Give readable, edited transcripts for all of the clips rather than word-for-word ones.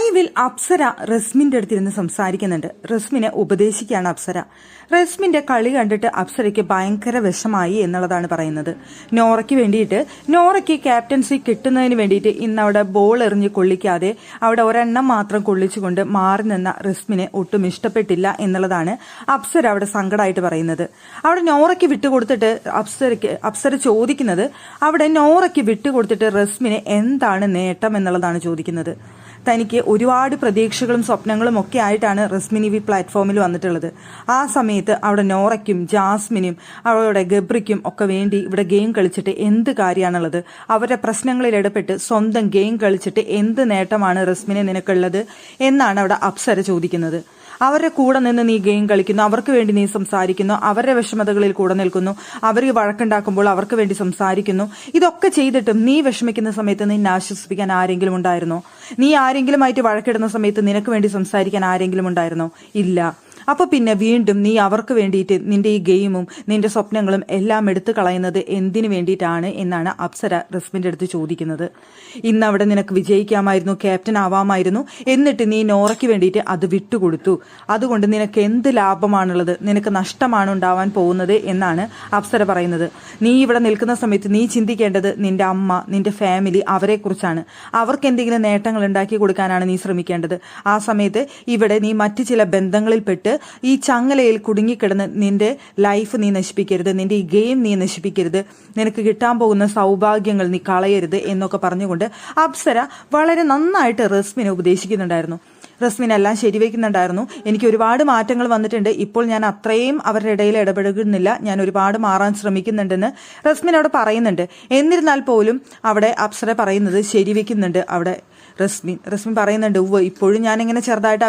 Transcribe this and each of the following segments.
ലൈവിൽ അപ്സര റസ്മിന്റെ അടുത്തിരുന്ന് സംസാരിക്കുന്നുണ്ട്. റസ്മിനെ ഉപദേശിക്കുകയാണ് അപ്സര. റസ്മിന്റെ കളി കണ്ടിട്ട് അപ്സരയ്ക്ക് ഭയങ്കര വിഷമായി എന്നുള്ളതാണ് പറയുന്നത്. നോറയ്ക്ക് ക്യാപ്റ്റൻസി കിട്ടുന്നതിന് വേണ്ടിയിട്ട് ഇന്ന് അവിടെ ബോൾ എറിഞ്ഞ് കൊള്ളിക്കാതെ അവിടെ ഒരെണ്ണം മാത്രം കൊള്ളിച്ചുകൊണ്ട് മാറി നിന്ന റസ്മിനെ ഒട്ടും ഇഷ്ടപ്പെട്ടില്ല എന്നുള്ളതാണ് അപ്സര അവിടെ സങ്കടമായിട്ട് പറയുന്നത്. അവിടെ നോറയ്ക്ക് വിട്ടുകൊടുത്തിട്ട് അപ്സര ചോദിക്കുന്നത്, അവിടെ നോറയ്ക്ക് വിട്ടുകൊടുത്തിട്ട് റസ്മിന് എന്താണ് നേട്ടം എന്നുള്ളതാണ് ചോദിക്കുന്നത്. തനിക്ക് ഒരുപാട് പ്രതീക്ഷകളും സ്വപ്നങ്ങളും ഒക്കെ ആയിട്ടാണ് റസ്മിൻ ഈ പ്ലാറ്റ്ഫോമിൽ വന്നിട്ടുള്ളത്. ആ സമയത്ത് അവിടെ നോറയ്ക്കും ജാസ്മിനും അവരുടെ ഗബ്രിക്കും ഒക്കെ വേണ്ടി ഇവിടെ ഗെയിം കളിച്ചിട്ട് എന്ത് കാര്യമാണുള്ളത്? അവരുടെ പ്രശ്നങ്ങളിൽ ഇടപെട്ട് സ്വന്തം ഗെയിം കളിച്ചിട്ട് എന്ത് നേട്ടമാണ് റസ്മിനെ നിനക്കുള്ളത് എന്നാണ് അവിടെ അപ്സര ചോദിക്കുന്നത്. അവരുടെ കൂടെ നിന്ന് നീ ഗെയിം കളിക്കുന്നു, അവർക്ക് വേണ്ടി നീ സംസാരിക്കുന്നു, അവരുടെ വിഷമതകളിൽ കൂടെ നിൽക്കുന്നു, അവർ വഴക്കുണ്ടാക്കുമ്പോൾ അവർക്ക് വേണ്ടി സംസാരിക്കുന്നു. ഇതൊക്കെ ചെയ്തിട്ടും നീ വിഷമിക്കുന്ന സമയത്ത് നിന്നെ ആശ്വസിപ്പിക്കാൻ ആരെങ്കിലും ഉണ്ടായിരുന്നോ? നീ ആരെങ്കിലുമായിട്ട് വഴക്കിടുന്ന സമയത്ത് നിനക്ക് വേണ്ടി സംസാരിക്കാൻ ആരെങ്കിലും ഉണ്ടായിരുന്നോ? ഇല്ല. അപ്പൊ പിന്നെ വീണ്ടും നീ അവർക്ക് വേണ്ടിയിട്ട് നിന്റെ ഈ ഗെയിമും നിന്റെ സ്വപ്നങ്ങളും എല്ലാം എടുത്തു കളയുന്നത് എന്തിനു വേണ്ടിയിട്ടാണ് എന്നാണ് അപ്സര റസ്മിന്റെ അടുത്ത് ചോദിക്കുന്നത്. ഇന്ന് അവിടെ നിനക്ക് വിജയിക്കാമായിരുന്നു, ക്യാപ്റ്റൻ ആവാമായിരുന്നു, എന്നിട്ട് നീ നോറയ്ക്ക് വേണ്ടിയിട്ട് അത് വിട്ടുകൊടുത്തു. അതുകൊണ്ട് നിനക്ക് എന്ത് ലാഭമാണുള്ളത്? നിനക്ക് നഷ്ടമാണ് ഉണ്ടാവാൻ പോകുന്നത് എന്നാണ് അപ്സര പറയുന്നത്. നീ ഇവിടെ നിൽക്കുന്ന സമയത്ത് നീ ചിന്തിക്കേണ്ടത് നിന്റെ അമ്മ, നിന്റെ ഫാമിലി, അവരെ കുറിച്ചാണ്. അവർക്ക് എന്തെങ്കിലും നേട്ടങ്ങൾ ഉണ്ടാക്കി കൊടുക്കാനാണ് നീ ശ്രമിക്കേണ്ടത്. ആ സമയത്ത് ഇവിടെ നീ മറ്റു ചില ബന്ധങ്ങളിൽപ്പെട്ട് ഈ ചങ്ങലയിൽ കുടുങ്ങിക്കിടന്ന് നിന്റെ ലൈഫ് നീ നശിപ്പിക്കരുത്, നിന്റെ ഈ ഗെയിം നീ നശിപ്പിക്കരുത്, നിനക്ക് കിട്ടാൻ പോകുന്ന സൗഭാഗ്യങ്ങൾ നീ കളയരുത് എന്നൊക്കെ പറഞ്ഞുകൊണ്ട് അപ്സര വളരെ നന്നായിട്ട് റസ്മിനെ ഉപദേശിക്കുന്നുണ്ടായിരുന്നു. റസ്മിൻ എല്ലാം ശരിവെക്കുന്നുണ്ടായിരുന്നു. എനിക്ക് ഒരുപാട് മാറ്റങ്ങൾ വന്നിട്ടുണ്ട്, ഇപ്പോൾ ഞാൻ അത്രയും അവരുടെ ഇടയിൽ ഇടപെടുന്നില്ല, ഞാൻ ഒരുപാട് മാറാൻ ശ്രമിക്കുന്നുണ്ടെന്ന് റസ്മിൻ അവിടെ പറയുന്നുണ്ട്. എന്നിരുന്നാൽ പോലും അവിടെ അപ്സര പറയുന്നത് ശരിവെക്കുന്നുണ്ട്. അവിടെ റസ്മിൻ പറയുന്നുണ്ട്, ഇപ്പോഴും ഞാനിങ്ങനെ ചെറുതായിട്ട്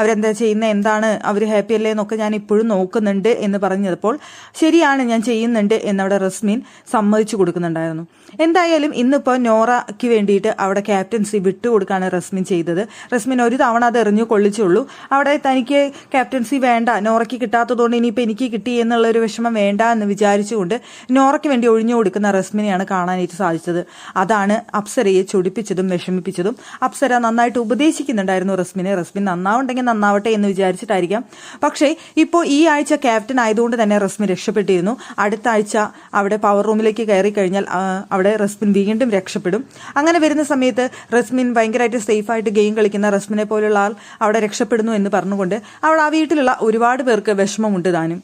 അവരെന്താ ചെയ്യുന്നത്, എന്താണ് അവർ ഹാപ്പി അല്ലേ എന്നൊക്കെ ഞാൻ ഇപ്പോഴും നോക്കുന്നുണ്ട് എന്ന് പറഞ്ഞപ്പോൾ ശരിയാണ്, ഞാൻ ചെയ്യുന്നുണ്ട് എന്നവിടെ റസ്മിൻ സമ്മതിച്ചു കൊടുക്കുന്നുണ്ടായിരുന്നു. എന്തായാലും ഇന്നിപ്പോൾ നോറയ്ക്ക് വേണ്ടിയിട്ട് അവിടെ ക്യാപ്റ്റൻസി വിട്ടുകൊടുക്കാണ് റസ്മിൻ ചെയ്തത്. റസ്മിൻ ഒരു തവണ അത് എറിഞ്ഞു കൊള്ളിച്ചുള്ളൂ. അവിടെ തനിക്ക് ക്യാപ്റ്റൻസി വേണ്ട, നോറയ്ക്ക് കിട്ടാത്തതുകൊണ്ട് ഇനിയിപ്പോൾ എനിക്ക് കിട്ടി എന്നുള്ളൊരു വിഷമം വേണ്ട എന്ന് വിചാരിച്ചുകൊണ്ട് നോറയ്ക്ക് വേണ്ടി ഒഴിഞ്ഞു കൊടുക്കുന്ന റസ്മിനെയാണ് കാണാനായിട്ട് സാധിച്ചത്. അതാണ് അപ്സരയെ ചൊടിപ്പിച്ചതും വിഷമിപ്പിച്ചതും. അപ്സര നന്നായിട്ട് ഉപദേശിക്കുന്നുണ്ടായിരുന്നു റസ്മിനെ. റസ്മിൻ നന്നാവുണ്ടെങ്കിൽ നന്നാവട്ടെ എന്ന് വിചാരിച്ചിട്ടായിരിക്കാം. പക്ഷേ ഇപ്പോൾ ഈ ആഴ്ച ക്യാപ്റ്റൻ ആയതുകൊണ്ട് തന്നെ റസ്മിൻ രക്ഷപ്പെട്ടിരുന്നു. അടുത്ത ആഴ്ച അവിടെ പവർ റൂമിലേക്ക് കയറി കഴിഞ്ഞാൽ അവിടെ റസ്മിൻ വീണ്ടും രക്ഷപ്പെടും. അങ്ങനെ വരുന്ന സമയത്ത് റസ്മിൻ ഭയങ്കരമായിട്ട് സേഫായിട്ട് ഗെയിം കളിക്കുന്ന റസ്മിനെ പോലുള്ള ആൾ അവിടെ രക്ഷപ്പെടുന്നു എന്ന് പറഞ്ഞുകൊണ്ട് അവിടെ ആ വീട്ടിലുള്ള ഒരുപാട് പേർക്ക് വിഷമമുണ്ട് താനും.